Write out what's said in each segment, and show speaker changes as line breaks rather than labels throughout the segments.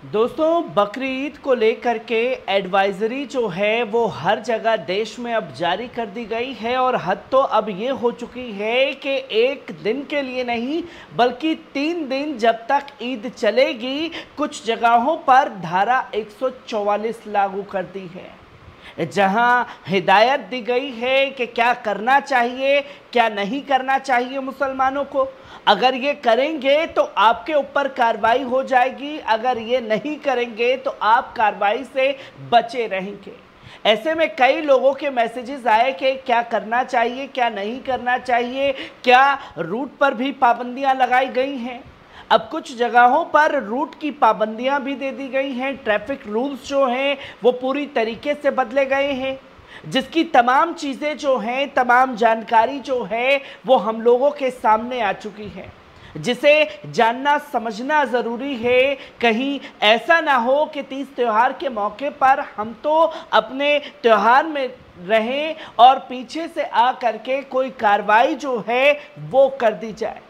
दोस्तों, बकरीद को लेकर के एडवाइजरी जो है वो हर जगह देश में अब जारी कर दी गई है और हद तो अब ये हो चुकी है कि एक दिन के लिए नहीं बल्कि 3 दिन जब तक ईद चलेगी कुछ जगहों पर धारा 144 लागू कर दी है, जहां हिदायत दी गई है कि क्या करना चाहिए क्या नहीं करना चाहिए मुसलमानों को। अगर ये करेंगे तो आपके ऊपर कार्रवाई हो जाएगी, अगर ये नहीं करेंगे तो आप कार्रवाई से बचे रहेंगे। ऐसे में कई लोगों के मैसेजेस आए कि क्या करना चाहिए क्या नहीं करना चाहिए, क्या रूट पर भी पाबंदियां लगाई गई हैं। अब कुछ जगहों पर रूट की पाबंदियां भी दे दी गई हैं, ट्रैफिक रूल्स जो हैं वो पूरी तरीके से बदले गए हैं, जिसकी तमाम चीज़ें जो हैं, तमाम जानकारी जो है वो हम लोगों के सामने आ चुकी है, जिसे जानना समझना ज़रूरी है। कहीं ऐसा ना हो कि तीज त्यौहार के मौके पर हम तो अपने त्यौहार में रहें और पीछे से आ करके कोई कार्रवाई जो है वो कर दी जाए,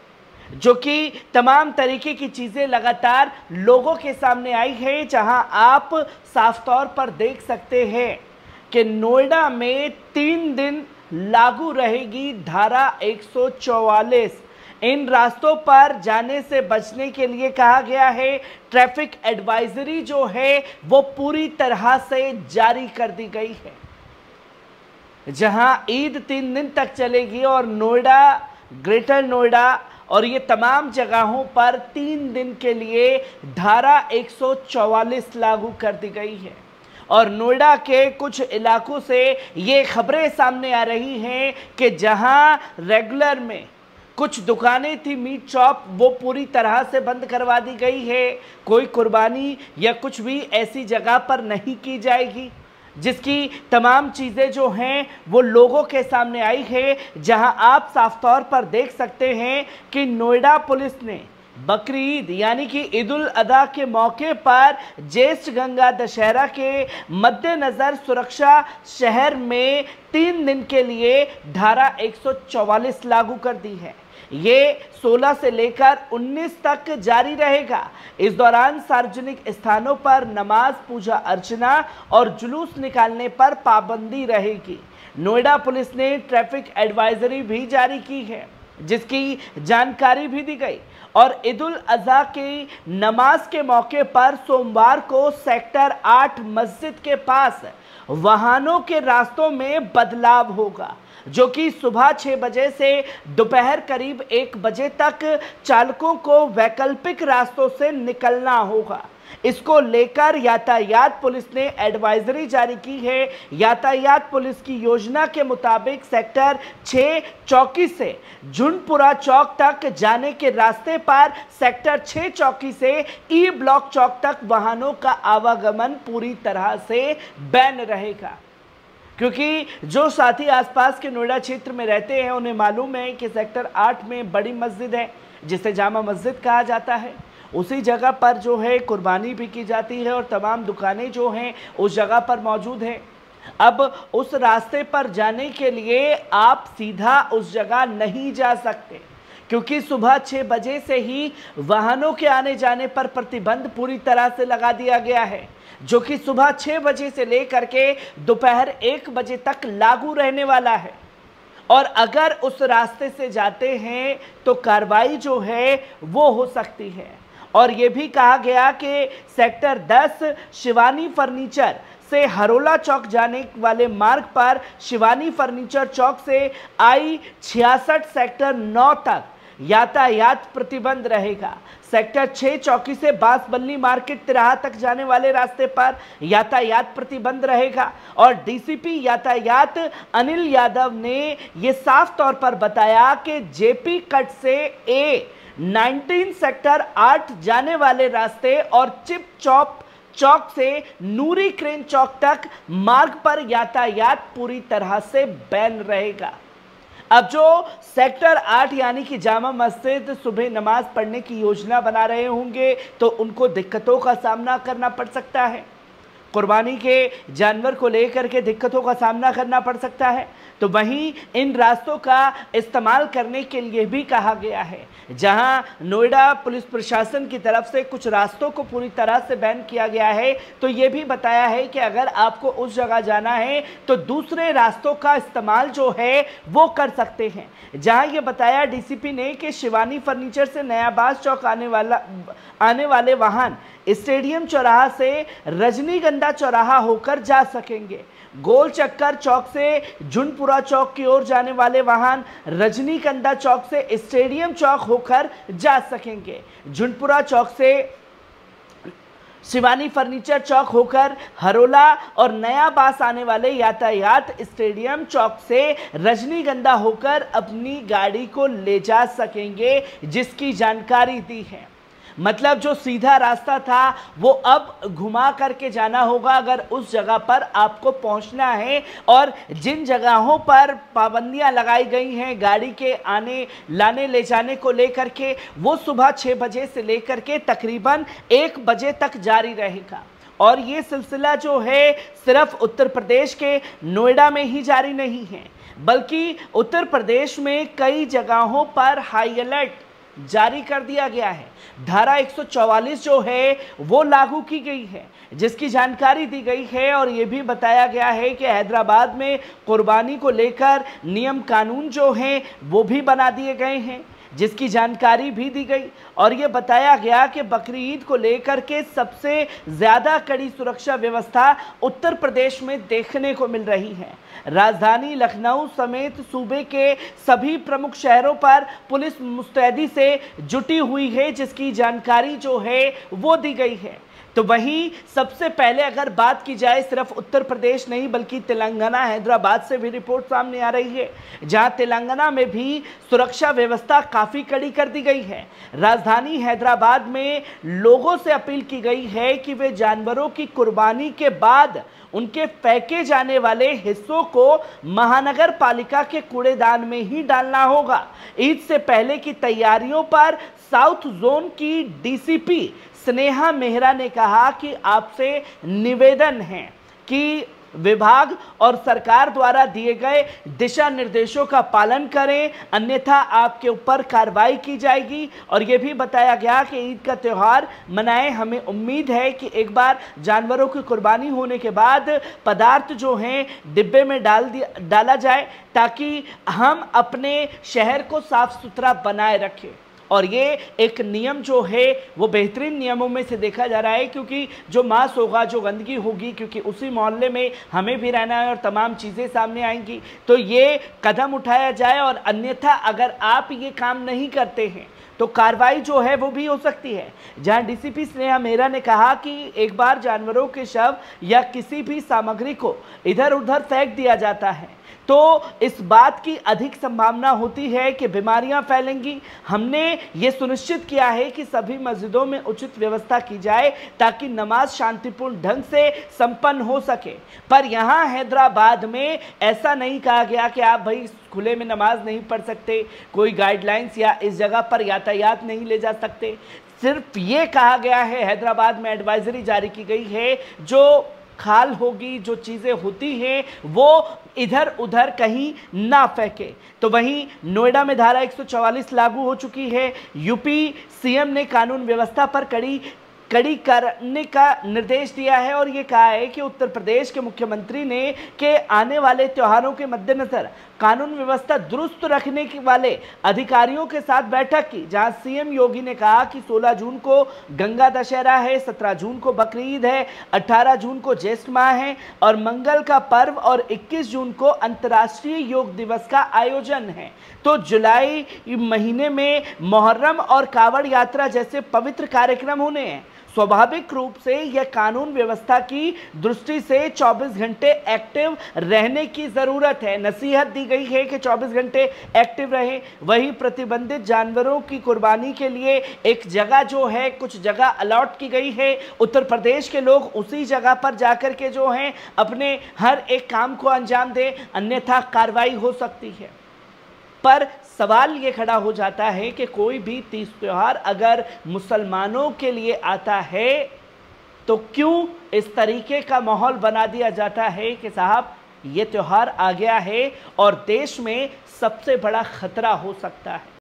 जो कि तमाम तरीके की चीज़ें लगातार लोगों के सामने आई है। जहां आप साफ तौर पर देख सकते हैं कि नोएडा में 3 दिन लागू रहेगी धारा 144। इन रास्तों पर जाने से बचने के लिए कहा गया है। ट्रैफिक एडवाइजरी जो है वो पूरी तरह से जारी कर दी गई है, जहां ईद 3 दिन तक चलेगी और नोएडा, ग्रेटर नोएडा और ये तमाम जगहों पर 3 दिन के लिए धारा 144 लागू कर दी गई है। और नोएडा के कुछ इलाकों से ये खबरें सामने आ रही हैं कि जहां रेगुलर में कुछ दुकानें थी मीट शॉप, वो पूरी तरह से बंद करवा दी गई है। कोई कुर्बानी या कुछ भी ऐसी जगह पर नहीं की जाएगी, जिसकी तमाम चीज़ें जो हैं वो लोगों के सामने आई है। जहां आप साफ तौर पर देख सकते हैं कि नोएडा पुलिस ने बकरीद यानी कि ईद उल अदा के मौके पर ज्येष्ठ गंगा दशहरा के मद्देनज़र सुरक्षा शहर में 3 दिन के लिए धारा 144 लागू कर दी है। ये 16 से लेकर 19 तक जारी रहेगा। इस दौरान सार्वजनिक स्थानों पर नमाज, पूजा अर्चना और जुलूस निकालने पर पाबंदी रहेगी। नोएडा पुलिस ने ट्रैफिक एडवाइजरी भी जारी की है, जिसकी जानकारी भी दी गई। और ईद उल अज़हा की नमाज के मौके पर सोमवार को सेक्टर 8 मस्जिद के पास वाहनों के रास्तों में बदलाव होगा, जो कि सुबह 6 बजे से दोपहर करीब 1 बजे तक चालकों को वैकल्पिक रास्तों से निकलना होगा। इसको लेकर यातायात पुलिस ने एडवाइजरी जारी की है। यातायात पुलिस की योजना के मुताबिक सेक्टर 6 चौकी से झुंडपुरा चौक तक जाने के रास्ते पर सेक्टर 6 चौकी से ई ब्लॉक चौक तक वाहनों का आवागमन पूरी तरह से बैन रहेगा, क्योंकि जो साथी आसपास के नोएडा क्षेत्र में रहते हैं उन्हें मालूम है कि सेक्टर 8 में बड़ी मस्जिद है जिसे जामा मस्जिद कहा जाता है। उसी जगह पर जो है कुर्बानी भी की जाती है और तमाम दुकानें जो हैं उस जगह पर मौजूद हैं। अब उस रास्ते पर जाने के लिए आप सीधा उस जगह नहीं जा सकते, क्योंकि सुबह 6 बजे से ही वाहनों के आने जाने पर प्रतिबंध पूरी तरह से लगा दिया गया है, जो कि सुबह 6 बजे से लेकर के दोपहर 1 बजे तक लागू रहने वाला है। और अगर उस रास्ते से जाते हैं तो कार्रवाई जो है वो हो सकती है। और ये भी कहा गया कि सेक्टर 10 शिवानी फर्नीचर से हरोला चौक जाने वाले मार्ग पर शिवानी फर्नीचर चौक से I-66 सेक्टर 9 तक यातायात प्रतिबंध रहेगा। सेक्टर 6 चौकी से बांसबल्ली मार्केट तिराहा तक जाने वाले रास्ते पर यातायात प्रतिबंध रहेगा। और डीसीपी यातायात अनिल यादव ने ये साफ तौर पर बताया कि जेपी कट से A19 सेक्टर 8 जाने वाले रास्ते और चिप चौक से नूरी क्रेन चौक तक मार्ग पर यातायात पूरी तरह से बैन रहेगा। अब जो सेक्टर 8 यानी कि जामा मस्जिद सुबह नमाज पढ़ने की योजना बना रहे होंगे तो उनको दिक्कतों का सामना करना पड़ सकता है। कुर्बानी के जानवर को लेकर के दिक्कतों का सामना करना पड़ सकता है। तो वहीं इन रास्तों का इस्तेमाल करने के लिए भी कहा गया है। जहां नोएडा पुलिस प्रशासन की तरफ से कुछ रास्तों को पूरी तरह से बैन किया गया है, तो ये भी बताया है कि अगर आपको उस जगह जाना है तो दूसरे रास्तों का इस्तेमाल जो है वो कर सकते हैं। जहां ये बताया डीसीपी ने कि शिवानी फर्नीचर से नयाबाज चौक आने वाले वाहन स्टेडियम चौराहा से रजनीगंधा चौराहा होकर जा सकेंगे। गोल चक्कर चौक से झुनपुरा चौक की ओर जाने वाले वाहन रजनीगंधा चौक से स्टेडियम चौक होकर जा सकेंगे। झुनपुरा चौक से शिवानी फर्नीचर चौक होकर हरोला और नया बास आने वाले यातायात स्टेडियम चौक से रजनीगंधा होकर अपनी गाड़ी को ले जा सकेंगे, जिसकी जानकारी दी है। मतलब जो सीधा रास्ता था वो अब घुमा करके जाना होगा अगर उस जगह पर आपको पहुंचना है। और जिन जगहों पर पाबंदियां लगाई गई हैं गाड़ी के आने लाने ले जाने को लेकर के, वो सुबह 6 बजे से लेकर के तकरीबन 1 बजे तक जारी रहेगा। और ये सिलसिला जो है सिर्फ उत्तर प्रदेश के नोएडा में ही जारी नहीं है, बल्कि उत्तर प्रदेश में कई जगहों पर हाई अलर्ट जारी कर दिया गया है। धारा 144 जो है वो लागू की गई है, जिसकी जानकारी दी गई है। और ये भी बताया गया है कि हैदराबाद में कुर्बानी को लेकर नियम कानून जो हैं वो भी बना दिए गए हैं, जिसकी जानकारी भी दी गई। और ये बताया गया कि बकरी ईद को लेकर के सबसे ज़्यादा कड़ी सुरक्षा व्यवस्था उत्तर प्रदेश में देखने को मिल रही है। राजधानी लखनऊ समेत सूबे के सभी प्रमुख शहरों पर पुलिस मुस्तैदी से जुटी हुई है, जिसकी जानकारी जो है वो दी गई है। तो वहीं सबसे पहले अगर बात की जाए सिर्फ उत्तर प्रदेश नहीं बल्कि तेलंगाना हैदराबाद से भी रिपोर्ट सामने आ रही है, जहां तेलंगाना में भी सुरक्षा व्यवस्था काफ़ी कड़ी कर दी गई है। राजधानी हैदराबाद में लोगों से अपील की गई है कि वे जानवरों की कुर्बानी के बाद उनके फेंके जाने वाले हिस्सों को महानगर पालिका के कूड़ेदान में ही डालना होगा। ईद से पहले की तैयारियों पर साउथ जोन की डीसीपी स्नेहा मेहरा ने कहा कि आपसे निवेदन है कि विभाग और सरकार द्वारा दिए गए दिशा निर्देशों का पालन करें, अन्यथा आपके ऊपर कार्रवाई की जाएगी। और ये भी बताया गया कि ईद का त्यौहार मनाएं। हमें उम्मीद है कि एक बार जानवरों की कुर्बानी होने के बाद पदार्थ जो हैं डिब्बे में डाला जाए, ताकि हम अपने शहर को साफ सुथरा बनाए रखें। और ये एक नियम जो है वो बेहतरीन नियमों में से देखा जा रहा है, क्योंकि जो मांस होगा, जो गंदगी होगी, क्योंकि उसी मोहल्ले में हमें भी रहना है और तमाम चीज़ें सामने आएंगी, तो ये कदम उठाया जाए। और अन्यथा अगर आप ये काम नहीं करते हैं तो कार्रवाई जो है वो भी हो सकती है। जहां डीसीपी स्नेहा मेहरा ने कहा कि एक बार जानवरों के शव या किसी भी सामग्री को इधर उधर फेंक दिया जाता है तो इस बात की अधिक संभावना होती है कि बीमारियां फैलेंगी। हमने ये सुनिश्चित किया है कि सभी मस्जिदों में उचित व्यवस्था की जाए ताकि नमाज शांतिपूर्ण ढंग से संपन्न हो सके। पर यहाँ हैदराबाद में ऐसा नहीं कहा गया कि आप भाई खुले में नमाज नहीं पढ़ सकते, कोई गाइडलाइंस या इस जगह पर यातायात नहीं ले जा सकते। सिर्फ ये कहा गया है, हैदराबाद में एडवाइजरी जारी की गई है, जो खाल होगी, जो चीज़ें होती हैं वो इधर उधर कहीं ना फेंके। तो वहीं नोएडा में धारा 144 लागू हो चुकी है। यूपी सीएम ने कानून व्यवस्था पर कड़ी करने का निर्देश दिया है और ये कहा है कि उत्तर प्रदेश के मुख्यमंत्री ने के आने वाले त्योहारों के मद्देनजर कानून व्यवस्था दुरुस्त रखने के वाले अधिकारियों के साथ बैठक की, जहां सीएम योगी ने कहा कि 16 जून को गंगा दशहरा है, 17 जून को बकरी ईद है, 18 जून को ज्येष्ठ माह है और मंगल का पर्व और 21 जून को अंतर्राष्ट्रीय योग दिवस का आयोजन है। तो जुलाई महीने में मुहर्रम और कावड़ यात्रा जैसे पवित्र कार्यक्रम होने हैं। स्वाभाविक रूप से यह कानून व्यवस्था की दृष्टि से 24 घंटे एक्टिव रहने की ज़रूरत है। नसीहत दी गई है कि 24 घंटे एक्टिव रहे। वही प्रतिबंधित जानवरों की कुर्बानी के लिए एक जगह जो है, कुछ जगह अलॉट की गई है। उत्तर प्रदेश के लोग उसी जगह पर जाकर के जो हैं अपने हर एक काम को अंजाम दें, अन्यथा कार्रवाई हो सकती है। पर सवाल ये खड़ा हो जाता है कि कोई भी तीज त्योहार अगर मुसलमानों के लिए आता है तो क्यों इस तरीके का माहौल बना दिया जाता है कि साहब ये त्योहार आ गया है और देश में सबसे बड़ा खतरा हो सकता है।